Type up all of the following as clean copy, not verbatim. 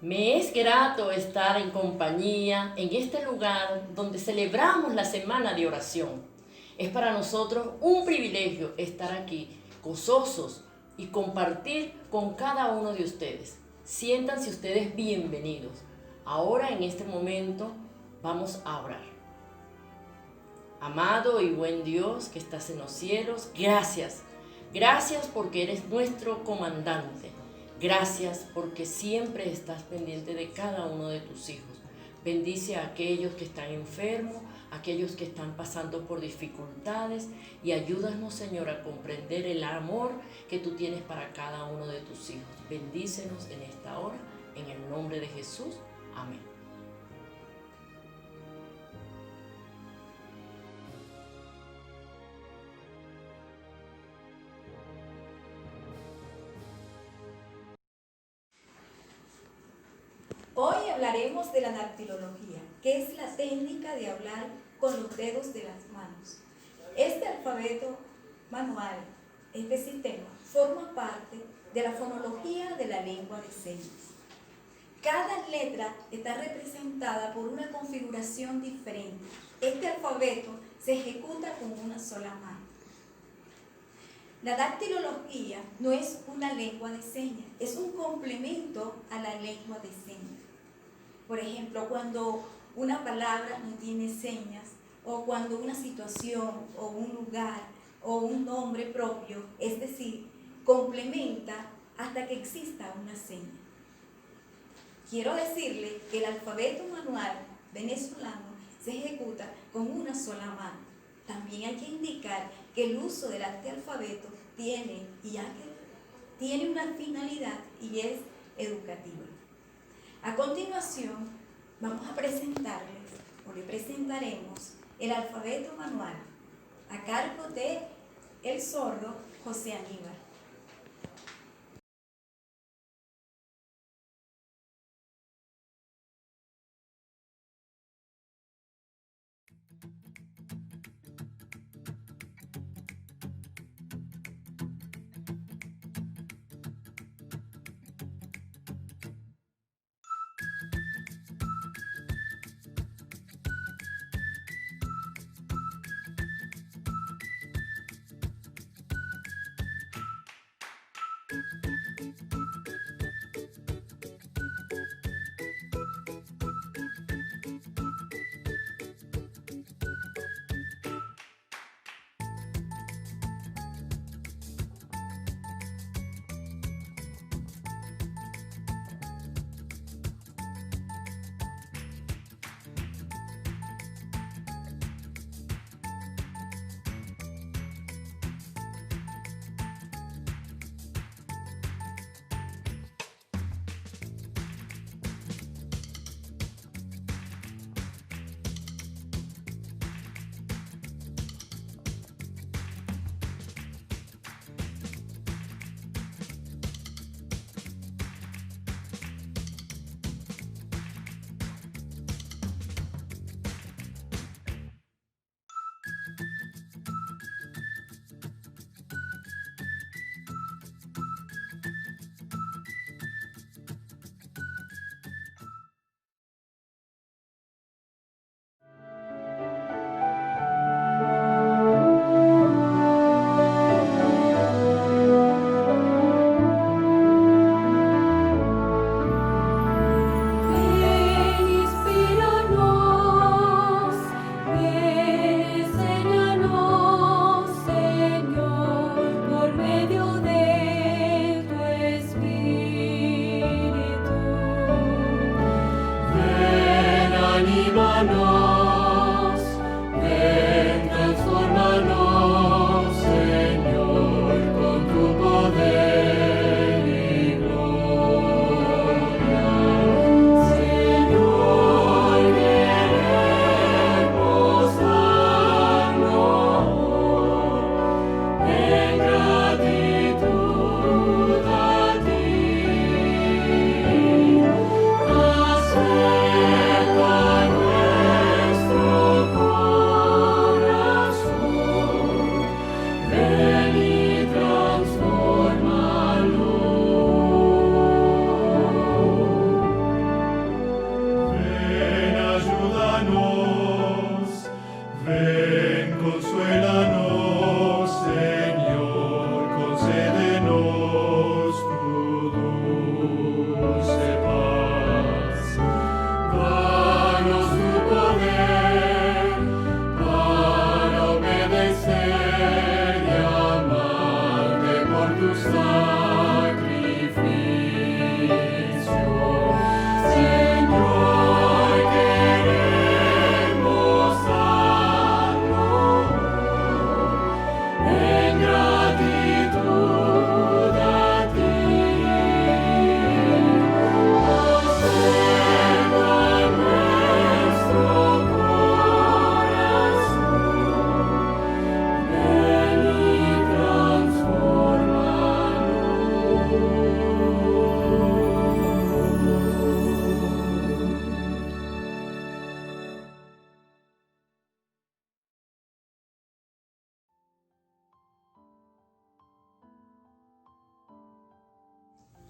Me es grato estar en compañía en este lugar donde celebramos la semana de oración. Es para nosotros un privilegio estar aquí, gozosos y compartir con cada uno de ustedes. Siéntanse ustedes bienvenidos. Ahora en este momento vamos a orar. Amado y buen Dios que estás en los cielos, gracias. Gracias porque eres nuestro comandante. Gracias porque siempre estás pendiente de cada uno de tus hijos. Bendice a aquellos que están enfermos, a aquellos que están pasando por dificultades y ayúdanos, Señor, a comprender el amor que tú tienes para cada uno de tus hijos. Bendícenos en esta hora, en el nombre de Jesús. Amén. Hoy hablaremos de la dactilología, que es la técnica de hablar con los dedos de las manos. Este alfabeto manual, este sistema, forma parte de la fonología de la lengua de señas. Cada letra está representada por una configuración diferente. Este alfabeto se ejecuta con una sola mano. La dactilología no es una lengua de señas, es un complemento a la lengua de señas. Por ejemplo, cuando una palabra no tiene señas, o cuando una situación, o un lugar, o un nombre propio, es decir, complementa hasta que exista una seña. Quiero decirle que el alfabeto manual venezolano se ejecuta con una sola mano. También hay que indicar que el uso del alfabeto tiene una finalidad y es educativa. A continuación, vamos a presentarles, o le presentaremos, el alfabeto manual a cargo de el sordo José Aníbal.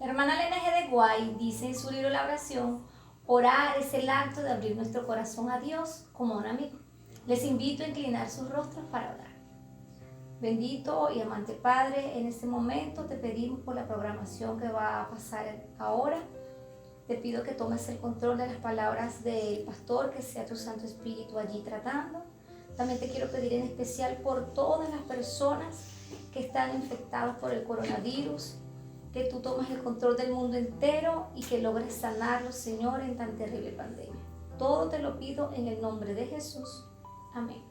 La hermana Elena G. de Guay dice en su libro La oración: orar es el acto de abrir nuestro corazón a Dios como a un amigo. Les invito a inclinar sus rostros para orar. Bendito y amante Padre, en este momento te pedimos por la programación que va a pasar ahora. Te pido que tomes el control de las palabras del pastor, que sea tu Santo Espíritu allí tratando. También te quiero pedir en especial por todas las personas que están infectadas por el coronavirus, que tú tomes el control del mundo entero y que logres sanarlos, Señor, en tan terrible pandemia. Todo te lo pido en el nombre de Jesús. Amén.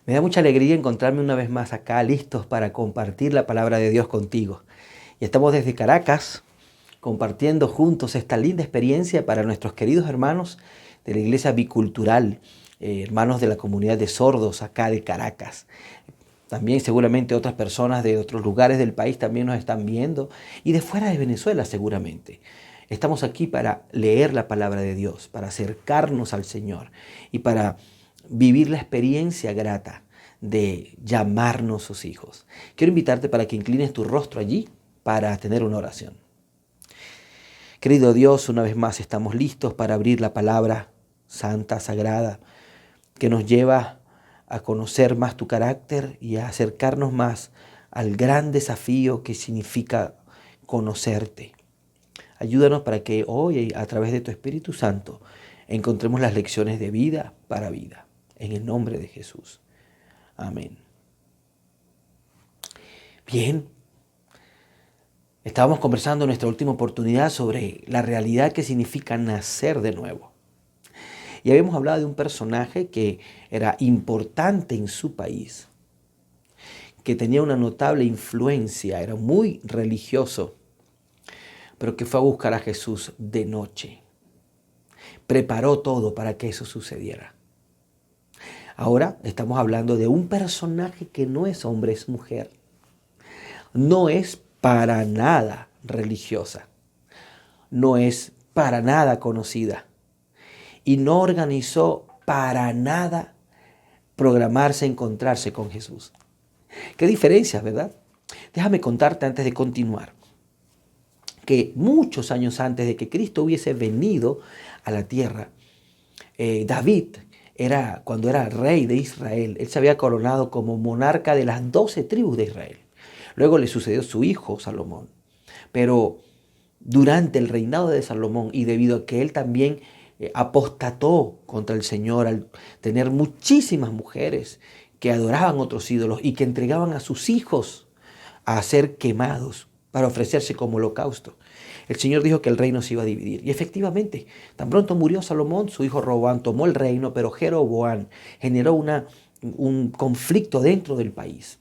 Me da mucha alegría encontrarme una vez más acá, listos para compartir la palabra de Dios contigo. Y estamos desde Caracas, compartiendo juntos esta linda experiencia para nuestros queridos hermanos de la Iglesia Bicultural, hermanos de la comunidad de sordos acá de Caracas. También seguramente otras personas de otros lugares del país también nos están viendo y de fuera de Venezuela seguramente. Estamos aquí para leer la palabra de Dios, para acercarnos al Señor y para vivir la experiencia grata de llamarnos sus hijos. Quiero invitarte para que inclines tu rostro allí para tener una oración. Querido Dios, una vez más estamos listos para abrir la palabra santa, sagrada, que nos lleva a conocer más tu carácter y a acercarnos más al gran desafío que significa conocerte. Ayúdanos para que hoy, a través de tu Espíritu Santo, encontremos las lecciones de vida para vida. En el nombre de Jesús. Amén. Bien. Estábamos conversando en nuestra última oportunidad sobre la realidad que significa nacer de nuevo. Y habíamos hablado de un personaje que era importante en su país, que tenía una notable influencia, era muy religioso, pero que fue a buscar a Jesús de noche. Preparó todo para que eso sucediera. Ahora estamos hablando de un personaje que no es hombre, es mujer. No es para nada religiosa. No es para nada conocida. Y no organizó para nada programarse a encontrarse con Jesús. Qué diferencias, ¿verdad? Déjame contarte antes de continuar que muchos años antes de que Cristo hubiese venido a la tierra, David cuando era rey de Israel, él se había coronado como monarca de las 12 tribus de Israel. Luego le sucedió su hijo Salomón. Pero durante el reinado de Salomón, y debido a que él también apostató contra el Señor al tener muchísimas mujeres que adoraban otros ídolos y que entregaban a sus hijos a ser quemados para ofrecerse como holocausto, el Señor dijo que el reino se iba a dividir. Y efectivamente, tan pronto murió Salomón, su hijo Roboam tomó el reino, pero Jeroboam generó un conflicto dentro del país.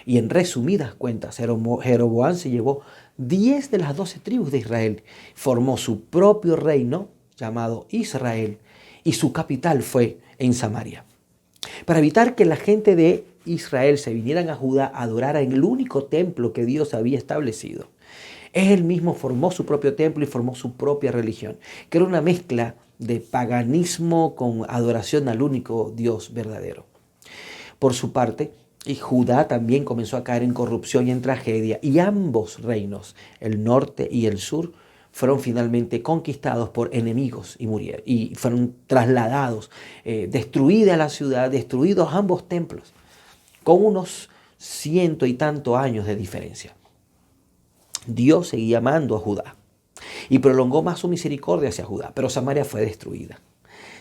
Y en resumidas cuentas, Jeroboam se llevó 10 de las 12 tribus de Israel, formó su propio reino llamado Israel y su capital fue en Samaria. Para evitar que la gente de Israel se vinieran a Judá a adorar en el único templo que Dios había establecido, él mismo formó su propio templo y formó su propia religión, que era una mezcla de paganismo con adoración al único Dios verdadero. Por su parte, Judá también comenzó a caer en corrupción y en tragedia, y ambos reinos, el norte y el sur, fueron finalmente conquistados por enemigos y murieron, y fueron trasladados, destruida la ciudad, destruidos ambos templos, con unos 100 y tantos años de diferencia. Dios seguía amando a Judá y prolongó más su misericordia hacia Judá, pero Samaria fue destruida.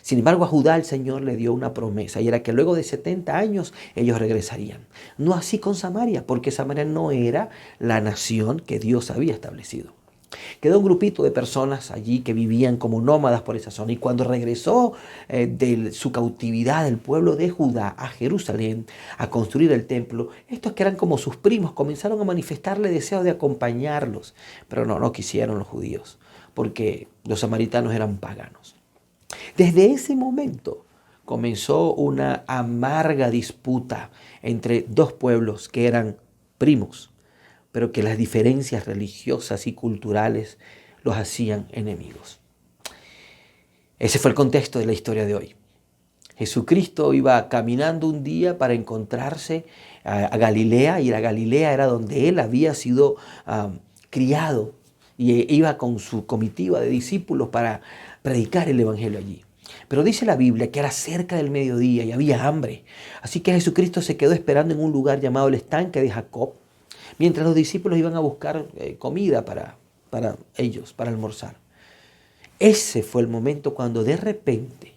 Sin embargo, a Judá el Señor le dio una promesa y era que luego de 70 años ellos regresarían. No así con Samaria, porque Samaria no era la nación que Dios había establecido. Quedó un grupito de personas allí que vivían como nómadas por esa zona, y cuando regresó de su cautividad el pueblo de Judá a Jerusalén a construir el templo, estos que eran como sus primos comenzaron a manifestarle deseo de acompañarlos, pero no quisieron los judíos, porque los samaritanos eran paganos. Desde ese momento comenzó una amarga disputa entre dos pueblos que eran primos, pero que las diferencias religiosas y culturales los hacían enemigos. Ese fue el contexto de la historia de hoy. Jesucristo iba caminando un día para encontrarse a Galilea, y la Galilea era donde él había sido criado, y iba con su comitiva de discípulos para predicar el evangelio allí. Pero dice la Biblia que era cerca del mediodía y había hambre. Así que Jesucristo se quedó esperando en un lugar llamado el estanque de Jacob, mientras los discípulos iban a buscar comida para ellos, para almorzar. Ese fue el momento cuando de repente,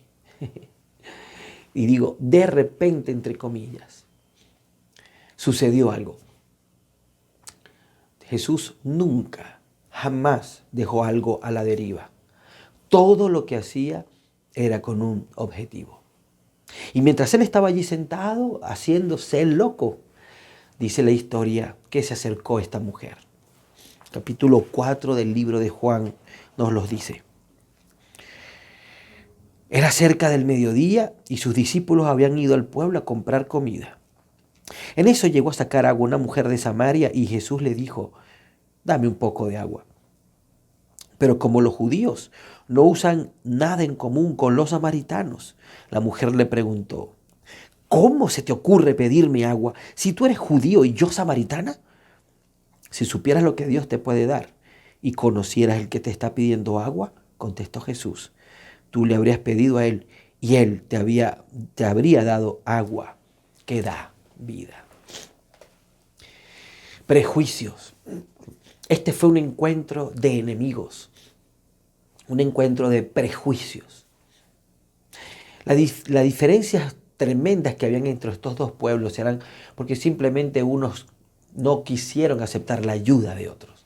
y digo de repente entre comillas, sucedió algo. Jesús nunca, jamás dejó algo a la deriva. Todo lo que hacía era con un objetivo. Y mientras él estaba allí sentado, haciéndose el loco, dice la historia que se acercó esta mujer. Capítulo 4 del libro de Juan nos los dice. Era cerca del mediodía y sus discípulos habían ido al pueblo a comprar comida. En eso llegó a sacar agua una mujer de Samaria y Jesús le dijo, dame un poco de agua. Pero como los judíos no usan nada en común con los samaritanos, la mujer le preguntó, ¿cómo se te ocurre pedirme agua si tú eres judío y yo samaritana? Si supieras lo que Dios te puede dar y conocieras el que te está pidiendo agua, contestó Jesús, tú le habrías pedido a él y él te habría dado agua que da vida. Prejuicios. Este fue un encuentro de enemigos, un encuentro de prejuicios. Las diferencias tremendas que habían entre estos dos pueblos eran porque simplemente unos no quisieron aceptar la ayuda de otros.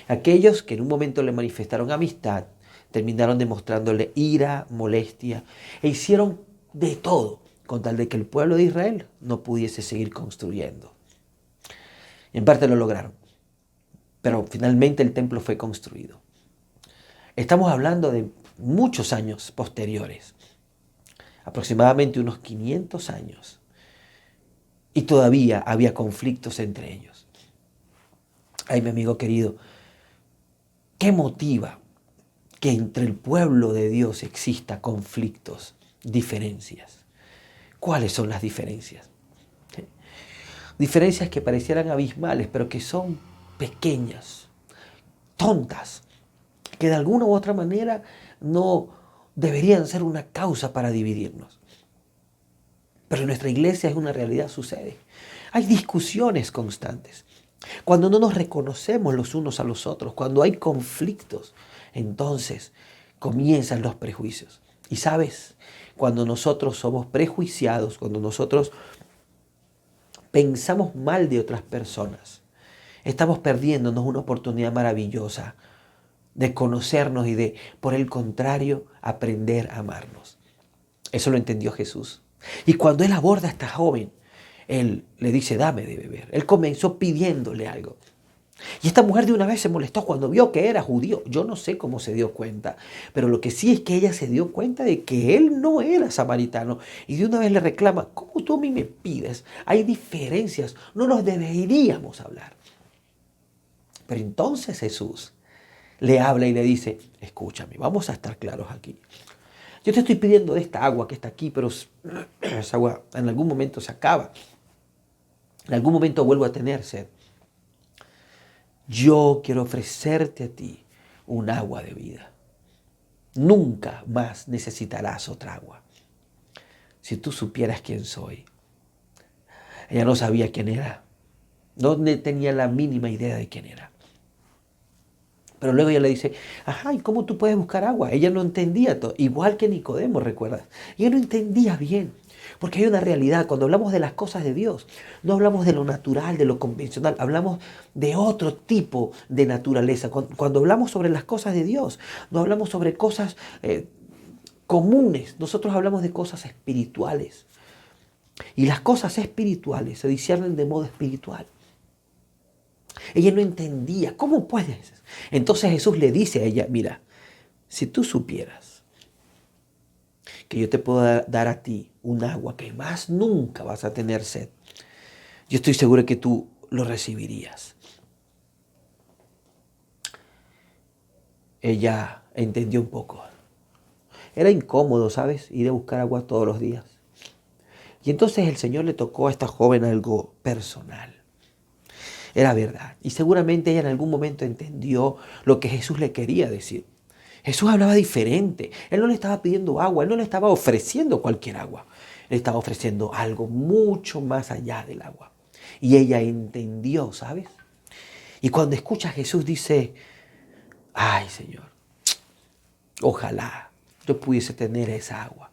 Aquellos que en un momento le manifestaron amistad, terminaron demostrándole ira, molestia e hicieron de todo con tal de que el pueblo de Israel no pudiese seguir construyendo. Y en parte lo lograron, pero finalmente el templo fue construido. Estamos hablando de muchos años posteriores, aproximadamente unos 500 años, y todavía había conflictos entre ellos. Ay, mi amigo querido, ¿qué motiva que entre el pueblo de Dios exista conflictos, diferencias? ¿Cuáles son las diferencias? Diferencias que parecieran abismales, pero que son pequeñas, tontas, que de alguna u otra manera no deberían ser una causa para dividirnos. Pero en nuestra iglesia es una realidad, sucede. Hay discusiones constantes. Cuando no nos reconocemos los unos a los otros, cuando hay conflictos, entonces comienzan los prejuicios. Y sabes, cuando nosotros somos prejuiciados, cuando nosotros pensamos mal de otras personas, estamos perdiéndonos una oportunidad maravillosa de conocernos y de, por el contrario, aprender a amarnos. Eso lo entendió Jesús. Y cuando él aborda a esta joven, él le dice, dame de beber. Él comenzó pidiéndole algo. Y esta mujer de una vez se molestó cuando vio que era judío. Yo no sé cómo se dio cuenta, pero lo que sí es que ella se dio cuenta de que él no era samaritano. Y de una vez le reclama, ¿cómo tú a mí me pides? Hay diferencias, no nos deberíamos hablar. Pero entonces Jesús le habla y le dice, escúchame, vamos a estar claros aquí. Yo te estoy pidiendo de esta agua que está aquí, pero esa agua en algún momento se acaba. En algún momento vuelvo a tener sed. Yo quiero ofrecerte a ti un agua de vida. Nunca más necesitarás otra agua. Si tú supieras quién soy. Ella no sabía quién era. No tenía la mínima idea de quién era. Pero luego ella le dice, ajá, ¿y cómo tú puedes buscar agua? Ella no entendía todo, igual que Nicodemo, ¿recuerdas? Ella no entendía bien, porque hay una realidad. Cuando hablamos de las cosas de Dios, no hablamos de lo natural, de lo convencional, hablamos de otro tipo de naturaleza. Cuando hablamos sobre las cosas de Dios, no hablamos sobre cosas comunes, nosotros hablamos de cosas espirituales. Y las cosas espirituales se disciernen de modo espiritual. Ella no entendía, ¿cómo puedes? Entonces Jesús le dice a ella, mira, si tú supieras que yo te puedo dar a ti un agua que más nunca vas a tener sed, yo estoy seguro que tú lo recibirías. Ella entendió un poco. Era incómodo, ¿sabes? Ir a buscar agua todos los días. Y entonces el Señor le tocó a esta joven algo personal. Era verdad. Y seguramente ella en algún momento entendió lo que Jesús le quería decir. Jesús hablaba diferente. Él no le estaba pidiendo agua, él no le estaba ofreciendo cualquier agua. Él estaba ofreciendo algo mucho más allá del agua. Y ella entendió, ¿sabes? Y cuando escucha a Jesús dice, ay Señor, ojalá yo pudiese tener esa agua.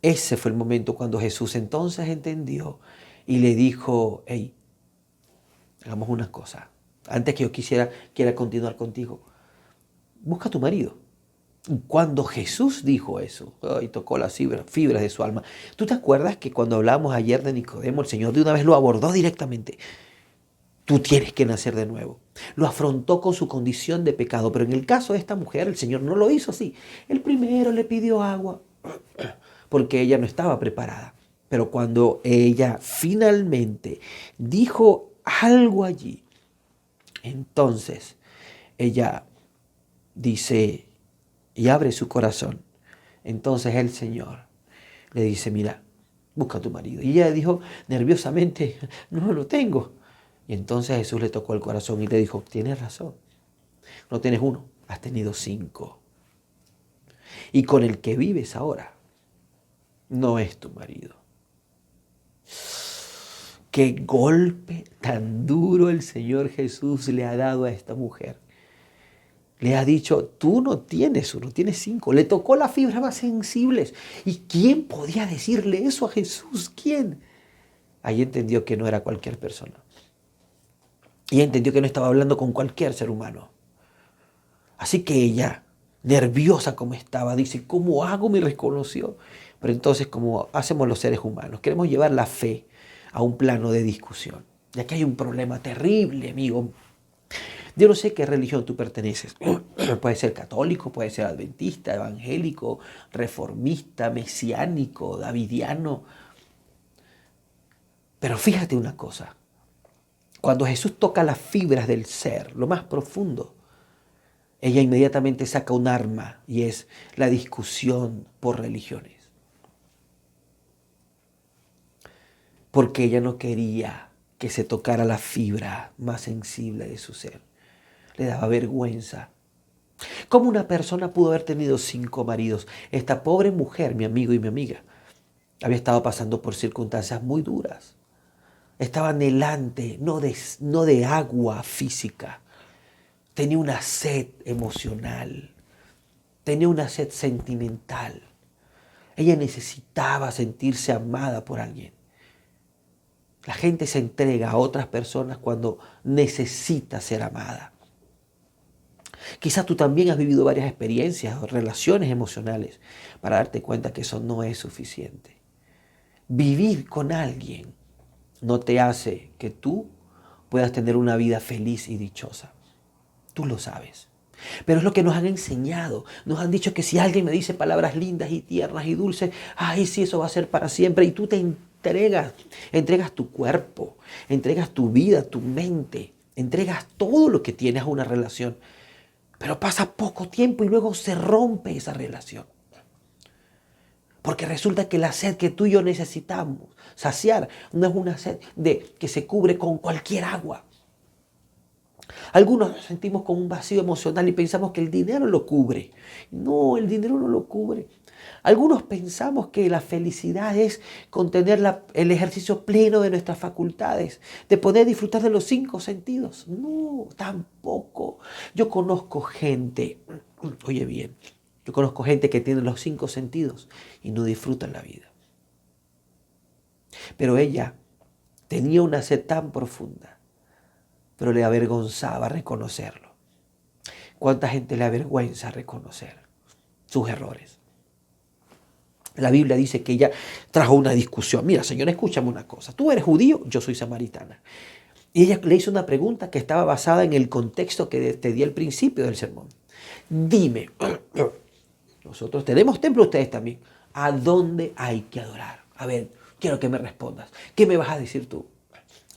Ese fue el momento cuando Jesús entonces entendió y le dijo, hey, hagamos una cosa. Antes que yo quiera continuar contigo, busca a tu marido. Cuando Jesús dijo eso, y tocó las fibras de su alma. ¿Tú te acuerdas que cuando hablamos ayer de Nicodemo, el Señor de una vez lo abordó directamente? Tú tienes que nacer de nuevo. Lo afrontó con su condición de pecado, pero en el caso de esta mujer, el Señor no lo hizo así. El primero le pidió agua, porque ella no estaba preparada. Pero cuando ella finalmente dijo algo allí, entonces ella dice y abre su corazón. Entonces el Señor le dice, mira, busca a tu marido. Y ella dijo nerviosamente, no lo tengo. Y entonces Jesús le tocó el corazón y le dijo, tienes razón, no tienes uno, has tenido 5. Y con el que vives ahora no es tu marido. Qué golpe tan duro el Señor Jesús le ha dado a esta mujer. Le ha dicho, tú no tienes uno, tienes 5. Le tocó las fibras más sensibles. ¿Y quién podía decirle eso a Jesús? ¿Quién? Ahí entendió que no era cualquier persona. Y entendió que no estaba hablando con cualquier ser humano. Así que ella, nerviosa como estaba, dice, ¿cómo hago? Me reconoció. Pero entonces, como hacemos los seres humanos, queremos llevar la fe a un plano de discusión. Ya que hay un problema terrible, amigo. Yo no sé qué religión tú perteneces. Puede ser católico, puede ser adventista, evangélico, reformista, mesiánico, davidiano. Pero fíjate una cosa. Cuando Jesús toca las fibras del ser, lo más profundo, ella inmediatamente saca un arma y es la discusión por religiones. Porque ella no quería que se tocara la fibra más sensible de su ser. Le daba vergüenza. ¿Cómo una persona pudo haber tenido 5 maridos? Esta pobre mujer, mi amigo y mi amiga, había estado pasando por circunstancias muy duras. Estaba anhelante, no de agua física. Tenía una sed emocional. Tenía una sed sentimental. Ella necesitaba sentirse amada por alguien. La gente se entrega a otras personas cuando necesita ser amada. Quizás tú también has vivido varias experiencias o relaciones emocionales para darte cuenta que eso no es suficiente. Vivir con alguien no te hace que tú puedas tener una vida feliz y dichosa. Tú lo sabes. Pero es lo que nos han enseñado. Nos han dicho que si alguien me dice palabras lindas y tiernas y dulces, ay, sí, eso va a ser para siempre. Y tú te entregas tu cuerpo, entregas tu vida, tu mente, entregas todo lo que tienes a una relación. Pero pasa poco tiempo y luego se rompe esa relación. Porque resulta que la sed que tú y yo necesitamos saciar no es una sed que se cubre con cualquier agua. Algunos nos sentimos con un vacío emocional y pensamos que el dinero lo cubre. No, el dinero no lo cubre. Algunos pensamos que la felicidad es con tener el ejercicio pleno de nuestras facultades, de poder disfrutar de los 5 sentidos. No, tampoco. Yo conozco gente, oye bien, yo conozco gente que tiene los 5 sentidos y no disfrutan la vida. Pero ella tenía una sed tan profunda, pero le avergonzaba reconocerlo. ¿Cuánta gente le avergüenza reconocer sus errores? La Biblia dice que ella trajo una discusión. Mira, Señor, escúchame una cosa. Tú eres judío, yo soy samaritana. Y ella le hizo una pregunta que estaba basada en el contexto que te di al principio del sermón. Dime, nosotros tenemos templo, ustedes también. ¿A dónde hay que adorar? A ver, quiero que me respondas. ¿Qué me vas a decir tú?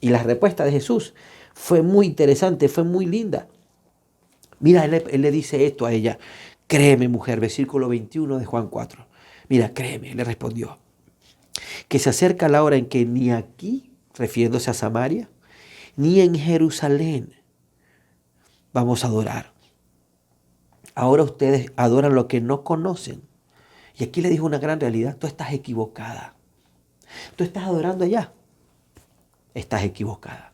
Y la respuesta de Jesús fue muy interesante, fue muy linda. Mira, él le dice esto a ella. Créeme, mujer, versículo 21 de Juan 4. Mira, créeme, le respondió, que se acerca la hora en que ni aquí, refiriéndose a Samaria, ni en Jerusalén vamos a adorar. Ahora ustedes adoran lo que no conocen. Y aquí le dijo una gran realidad, tú estás equivocada. Tú estás adorando allá. Estás equivocada.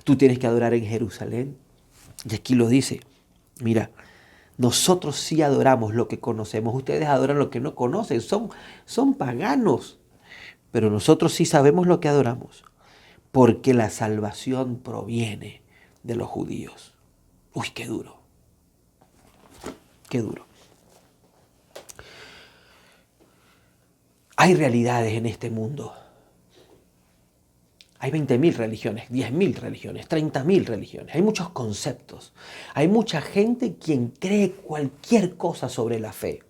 Tú tienes que adorar en Jerusalén. Y aquí lo dice, mira, nosotros sí adoramos lo que conocemos. Ustedes adoran lo que no conocen. Son paganos. Pero nosotros sí sabemos lo que adoramos. Porque la salvación proviene de los judíos. Uy, qué duro. Qué duro. Hay realidades en este mundo. Hay 20.000 religiones, 10.000 religiones, 30.000 religiones. Hay muchos conceptos. Hay mucha gente quien cree cualquier cosa sobre la fe.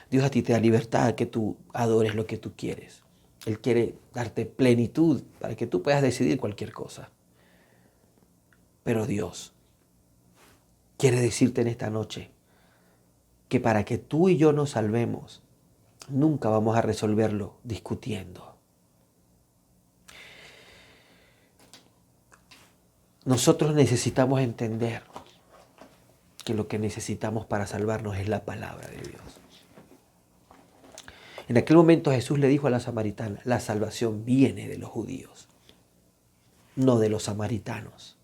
Dios a ti te da libertad a que tú adores lo que tú quieres. Él quiere darte plenitud para que tú puedas decidir cualquier cosa. Pero Dios quiere decirte en esta noche que para que tú y yo nos salvemos, nunca vamos a resolverlo discutiendo. Nosotros necesitamos entender que lo que necesitamos para salvarnos es la palabra de Dios. En aquel momento Jesús le dijo a la samaritana, la salvación viene de los judíos, no de los samaritanos.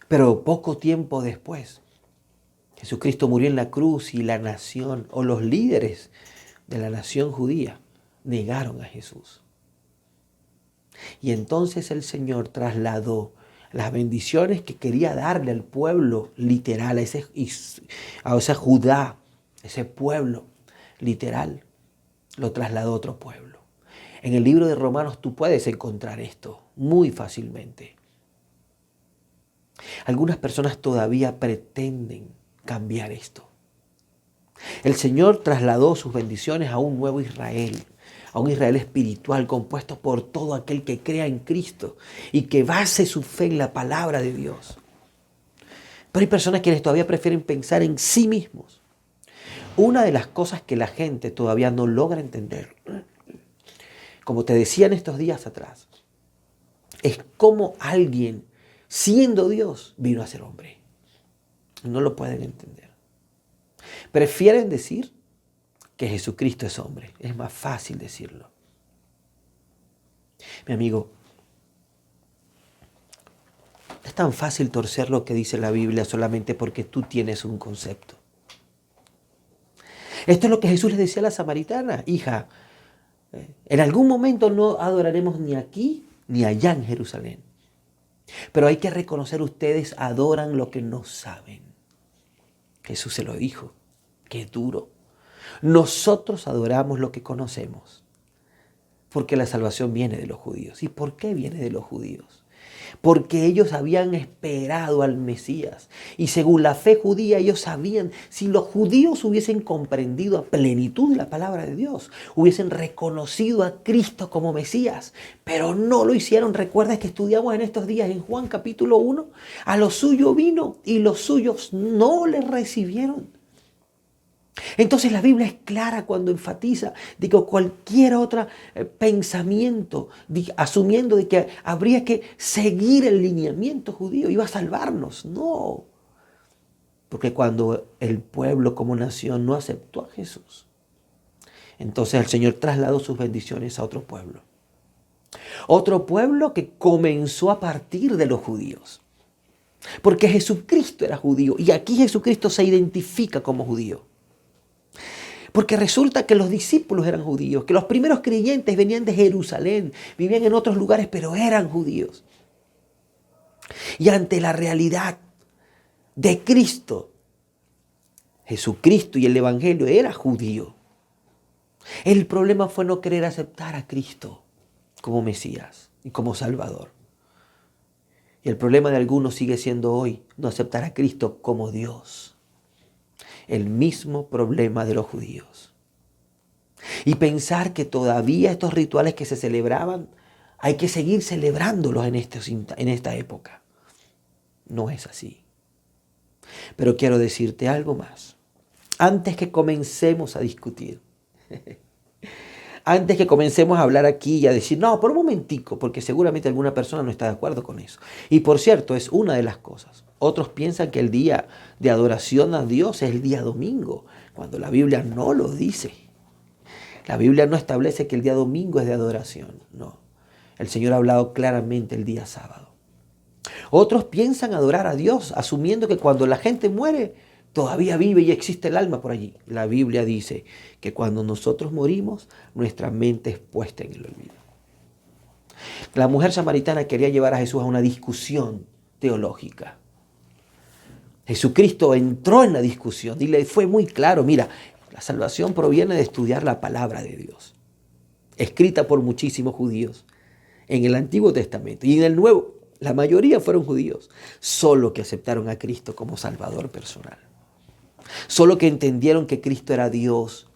Pero poco tiempo después, Jesucristo murió en la cruz y la nación o los líderes de la nación judía negaron a Jesús. Y entonces el Señor trasladó las bendiciones que quería darle al pueblo literal, a ese Judá, ese pueblo literal, lo trasladó a otro pueblo. En el libro de Romanos tú puedes encontrar esto muy fácilmente. Algunas personas todavía pretenden cambiar esto. El Señor trasladó sus bendiciones a un nuevo Israel, a un Israel espiritual compuesto por todo aquel que crea en Cristo y que base su fe en la palabra de Dios. Pero hay personas quienes todavía prefieren pensar en sí mismos. Una de las cosas que la gente todavía no logra entender, como te decía en estos días atrás, es cómo alguien, siendo Dios, vino a ser hombre. No lo pueden entender. Prefieren decir que Jesucristo es hombre. Es más fácil decirlo. Mi amigo, es tan fácil torcer lo que dice la Biblia solamente porque tú tienes un concepto. Esto es lo que Jesús le decía a la samaritana. Hija, en algún momento no adoraremos ni aquí ni allá en Jerusalén. Pero hay que reconocer, ustedes adoran lo que no saben. Jesús se lo dijo. Qué duro. Nosotros adoramos lo que conocemos. Porque la salvación viene de los judíos. ¿Y por qué viene de los judíos? Porque ellos habían esperado al Mesías. Y según la fe judía, ellos sabían, si los judíos hubiesen comprendido a plenitud la palabra de Dios, hubiesen reconocido a Cristo como Mesías, pero no lo hicieron. Recuerda que estudiamos en estos días en Juan capítulo 1, a lo suyo vino y los suyos no le recibieron. Entonces la Biblia es clara cuando enfatiza de que cualquier otro pensamiento, asumiendo de que habría que seguir el lineamiento judío, iba a salvarnos. No, porque cuando el pueblo como nación no aceptó a Jesús, entonces el Señor trasladó sus bendiciones a otro pueblo. Otro pueblo que comenzó a partir de los judíos. Porque Jesucristo era judío y aquí Jesucristo se identifica como judío. Porque resulta que los discípulos eran judíos, que los primeros creyentes venían de Jerusalén, vivían en otros lugares, pero eran judíos. Y ante la realidad de Cristo, Jesucristo y el Evangelio era judío. El problema fue no querer aceptar a Cristo como Mesías y como Salvador. Y el problema de algunos sigue siendo hoy no aceptar a Cristo como Dios. El mismo problema de los judíos. Y pensar que todavía estos rituales que se celebraban, hay que seguir celebrándolos en esta época. No es así. Pero quiero decirte algo más. Antes que comencemos a discutir, antes que comencemos a hablar aquí y a decir, no, por un momentico, porque seguramente alguna persona no está de acuerdo con eso. Y por cierto, es una de las cosas. Otros piensan que el día de adoración a Dios es el día domingo, cuando la Biblia no lo dice. La Biblia no establece que el día domingo es de adoración, no. El Señor ha hablado claramente el día sábado. Otros piensan adorar a Dios, asumiendo que cuando la gente muere, todavía vive y existe el alma por allí. La Biblia dice que cuando nosotros morimos, nuestra mente es puesta en el olvido. La mujer samaritana quería llevar a Jesús a una discusión teológica. Jesucristo entró en la discusión y le fue muy claro, mira, La salvación proviene de estudiar la palabra de Dios, escrita por muchísimos judíos en el Antiguo Testamento y en el Nuevo. La mayoría fueron judíos, solo que aceptaron a Cristo como Salvador personal. Solo que entendieron que Cristo era Dios.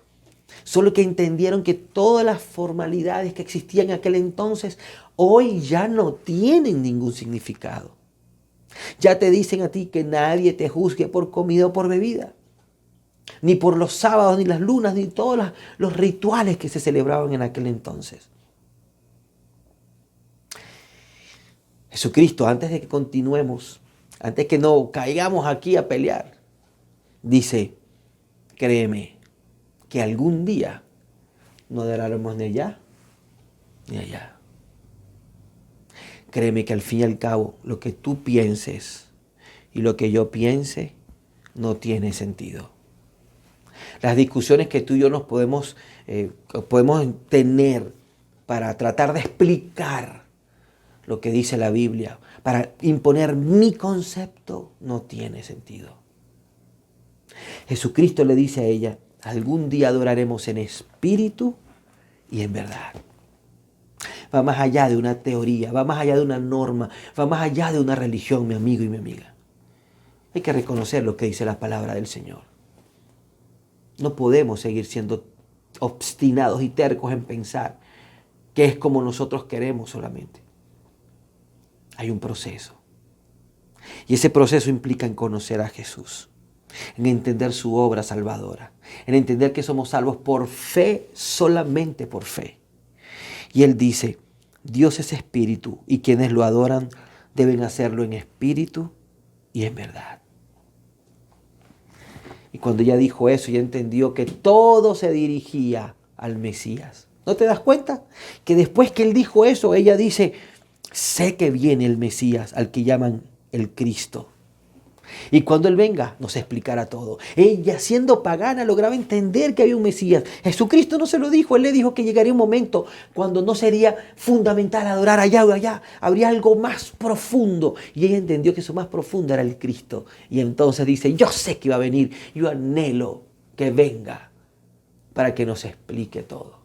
Solo que entendieron que todas las formalidades que existían en aquel entonces hoy ya no tienen ningún significado. Ya te dicen a ti que nadie te juzgue por comida o por bebida, ni por los sábados, ni las lunas, ni todos los rituales que se celebraban en aquel entonces. Jesucristo, antes de que continuemos, antes que no caigamos aquí a pelear, dice, créeme que algún día no adoraremos ni allá ni allá. Créeme que al fin y al cabo lo que tú pienses y lo que yo piense no tiene sentido. Las discusiones que tú y yo nos podemos tener para tratar de explicar lo que dice la Biblia, para imponer mi concepto, no tiene sentido. Jesucristo le dice a ella, algún día adoraremos en espíritu y en verdad. Va más allá de una teoría, va más allá de una norma, va más allá de una religión, mi amigo y mi amiga. Hay que reconocer lo que dice la palabra del Señor. No podemos seguir siendo obstinados y tercos en pensar que es como nosotros queremos solamente. Hay un proceso. Y ese proceso implica en conocer a Jesús, en entender su obra salvadora, en entender que somos salvos por fe, solamente por fe. Y Él dice, Dios es espíritu y quienes lo adoran deben hacerlo en espíritu y en verdad. Y cuando ella dijo eso, ella entendió que todo se dirigía al Mesías. ¿No te das cuenta? Que después que Él dijo eso, ella dice, sé que viene el Mesías, al que llaman el Cristo. Y cuando Él venga, nos explicará todo. Ella, siendo pagana, lograba entender que había un Mesías. Jesucristo no se lo dijo. Él le dijo que llegaría un momento cuando no sería fundamental adorar allá o allá. Habría algo más profundo. Y ella entendió que eso más profundo era el Cristo. Y entonces dice, yo sé que va a venir. Yo anhelo que venga para que nos explique todo.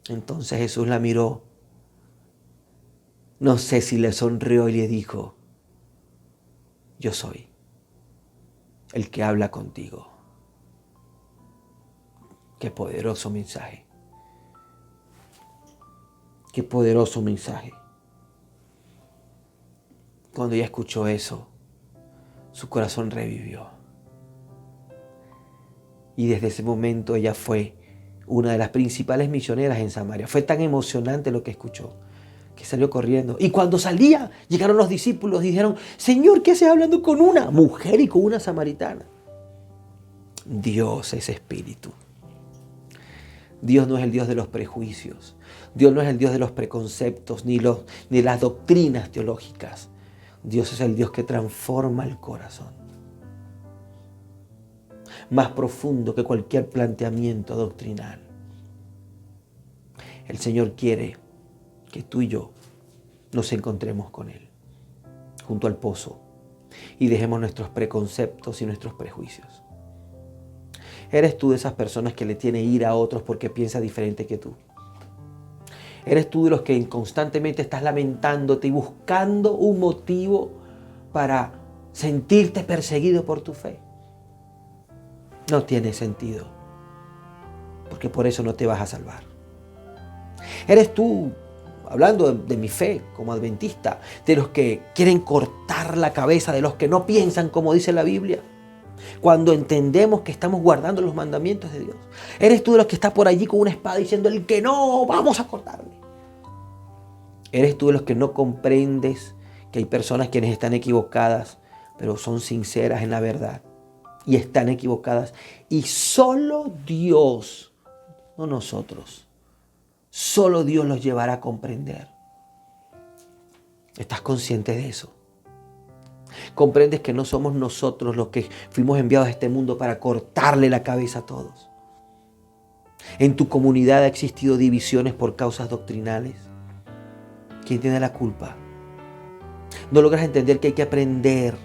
Entonces Jesús la miró. No sé si le sonrió y le dijo, yo soy el que habla contigo. Qué poderoso mensaje. Qué poderoso mensaje. Cuando ella escuchó eso, su corazón revivió. Y desde ese momento ella fue una de las principales misioneras en Samaria. Fue tan emocionante lo que escuchó, que salió corriendo. Y cuando salía, llegaron los discípulos y dijeron, Señor, ¿qué haces hablando con una mujer y con una samaritana? Dios es espíritu. Dios no es el Dios de los prejuicios. Dios no es el Dios de los preconceptos ni las doctrinas teológicas. Dios es el Dios que transforma el corazón. Más profundo que cualquier planteamiento doctrinal. El Señor quiere que tú y yo nos encontremos con Él, junto al pozo, y dejemos nuestros preconceptos y nuestros prejuicios. ¿Eres tú de esas personas que le tiene ira a otros porque piensa diferente que tú? ¿Eres tú de los que constantemente estás lamentándote y buscando un motivo para sentirte perseguido por tu fe? No tiene sentido, porque por eso no te vas a salvar. ¿Eres tú, hablando de mi fe como adventista, de los que quieren cortar la cabeza de los que no piensan como dice la Biblia, cuando entendemos que estamos guardando los mandamientos de Dios? ¿Eres tú de los que está por allí con una espada diciendo, el que no, vamos a cortarle? ¿Eres tú de los que no comprendes que hay personas quienes están equivocadas, pero son sinceras en la verdad y están equivocadas? Y solo Dios, no nosotros, solo Dios los llevará a comprender. ¿Estás consciente de eso? ¿Comprendes que no somos nosotros los que fuimos enviados a este mundo para cortarle la cabeza a todos? ¿En tu comunidad ha existido divisiones por causas doctrinales? ¿Quién tiene la culpa? ¿No logras entender que hay que aprender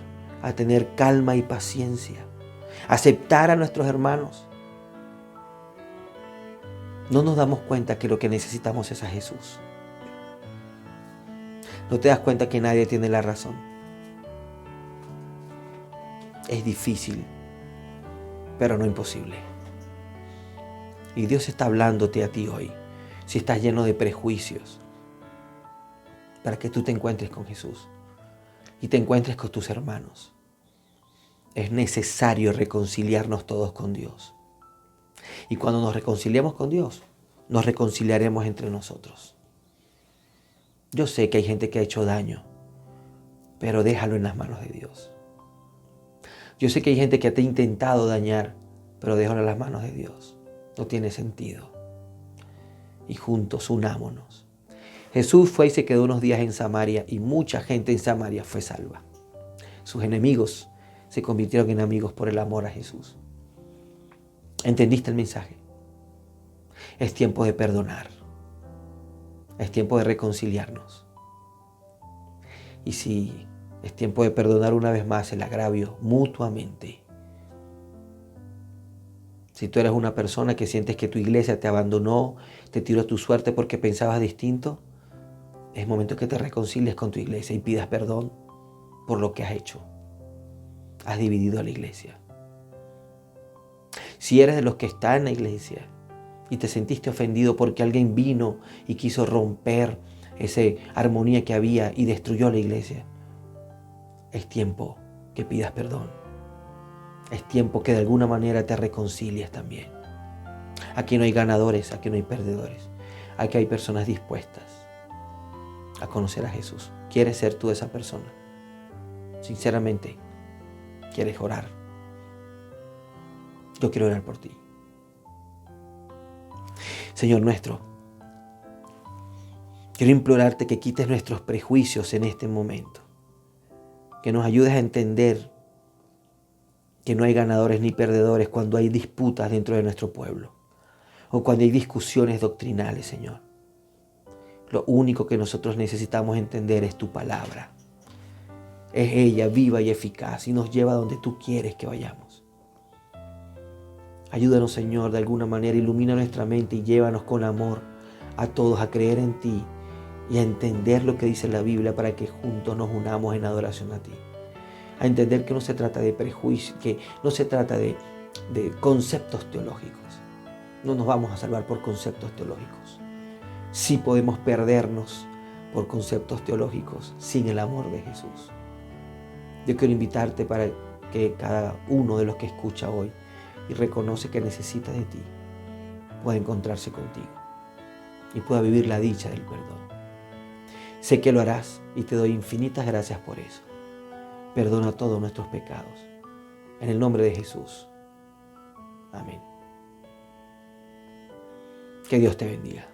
a tener calma y paciencia? aceptar a nuestros hermanos, no nos damos cuenta que lo que necesitamos es a Jesús. No te das cuenta que nadie tiene la razón. Es difícil, pero no imposible. Y Dios está hablándote a ti hoy, si estás lleno de prejuicios, para que tú te encuentres con Jesús y te encuentres con tus hermanos. Es necesario reconciliarnos todos con Dios. Y cuando nos reconciliamos con Dios, nos reconciliaremos entre nosotros. Yo sé que hay gente que ha hecho daño, pero déjalo en las manos de Dios. Yo sé que hay gente que te ha intentado dañar, pero déjalo en las manos de Dios. No tiene sentido. Y juntos unámonos. Jesús fue y se quedó unos días en Samaria y mucha gente en Samaria fue salva. Sus enemigos se convirtieron en amigos por el amor a Jesús. ¿Entendiste el mensaje? Es tiempo de perdonar. Es tiempo de reconciliarnos. Y sí, es tiempo de perdonar una vez más el agravio mutuamente. Si tú eres una persona que sientes que tu iglesia te abandonó, te tiró tu suerte porque pensabas distinto, es momento que te reconcilies con tu iglesia y pidas perdón por lo que has hecho. Has dividido a la iglesia. Si eres de los que están en la iglesia y te sentiste ofendido porque alguien vino y quiso romper esa armonía que había y destruyó la iglesia, es tiempo que pidas perdón. Es tiempo que de alguna manera te reconcilies también. Aquí no hay ganadores, aquí no hay perdedores. Aquí hay personas dispuestas a conocer a Jesús. ¿Quieres ser tú esa persona? Sinceramente, ¿quieres orar? Yo quiero orar por ti. Señor nuestro, quiero implorarte que quites nuestros prejuicios en este momento. Que nos ayudes a entender que no hay ganadores ni perdedores cuando hay disputas dentro de nuestro pueblo o cuando hay discusiones doctrinales, Señor. Lo único que nosotros necesitamos entender es tu palabra. Es ella viva y eficaz y nos lleva a donde tú quieres que vayamos. Ayúdanos, Señor, de alguna manera, ilumina nuestra mente y llévanos con amor a todos a creer en ti y a entender lo que dice la Biblia para que juntos nos unamos en adoración a ti. A entender que no se trata de prejuicios, que no se trata de conceptos teológicos. No nos vamos a salvar por conceptos teológicos. Sí podemos perdernos por conceptos teológicos sin el amor de Jesús. Yo quiero invitarte para que cada uno de los que escucha hoy y reconoce que necesita de ti pueda encontrarse contigo y pueda vivir la dicha del perdón. Sé que lo harás y te doy infinitas gracias por eso. Perdona todos nuestros pecados. En el nombre de Jesús. Amén. Que Dios te bendiga.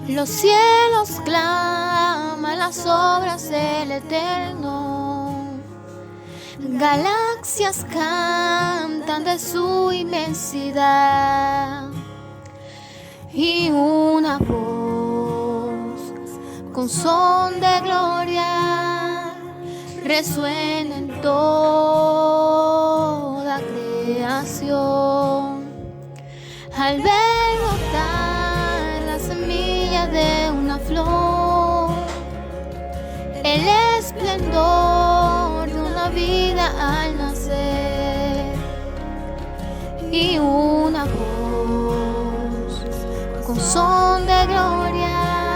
Los cielos claman las obras del Eterno, galaxias cantan de su inmensidad, y una voz con son de gloria resuena en toda creación. Al ver brotar la semilla de una flor, el esplendor de una vida al nacer, y una voz con son de gloria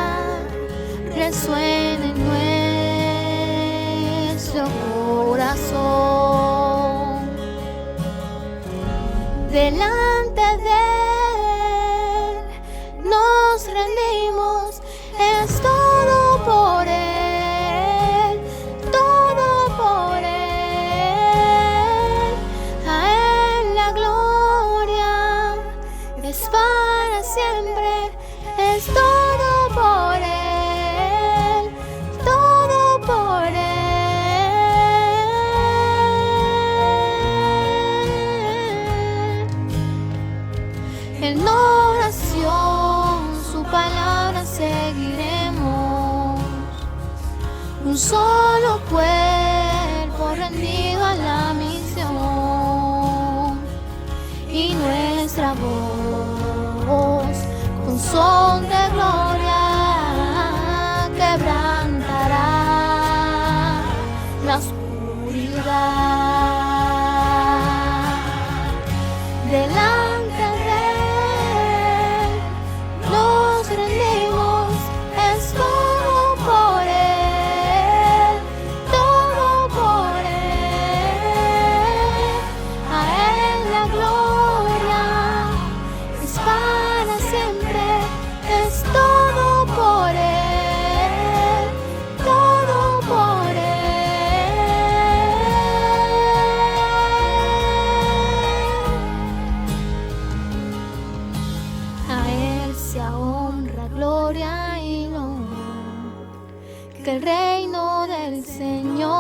delante de Él nos rendimos, es todo por Él, todo por Él. A Él la gloria es para siempre, es todo por Él, todo por Él. En oración su palabra seguiremos, un solo cuerpo rendido a la misión, y nuestra voz con son de gloria quebrantará la oscuridad. Delante de Él nos rendimos, es todo por Él, todo por Él. A Él la gloria es para siempre, es todo por Él, todo por Él. A Él sea honra, gloria y honor, que el reino del Señor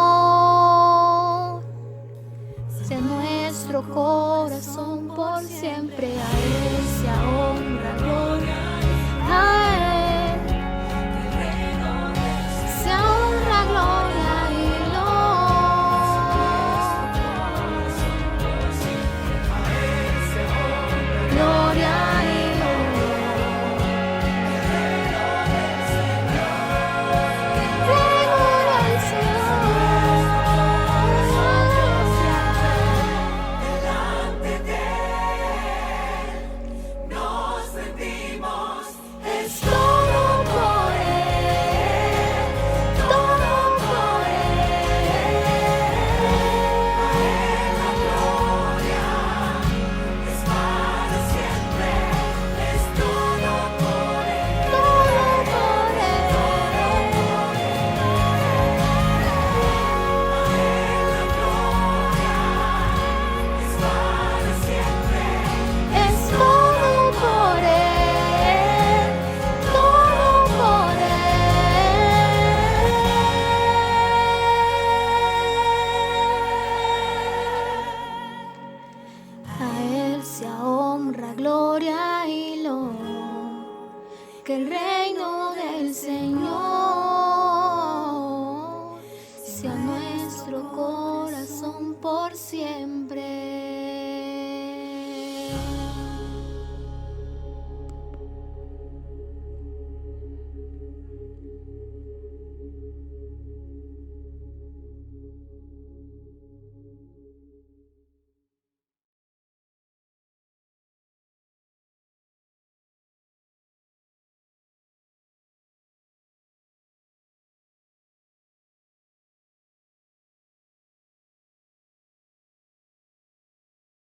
sea nuestro corazón por siempre. A Él sea honra, gloria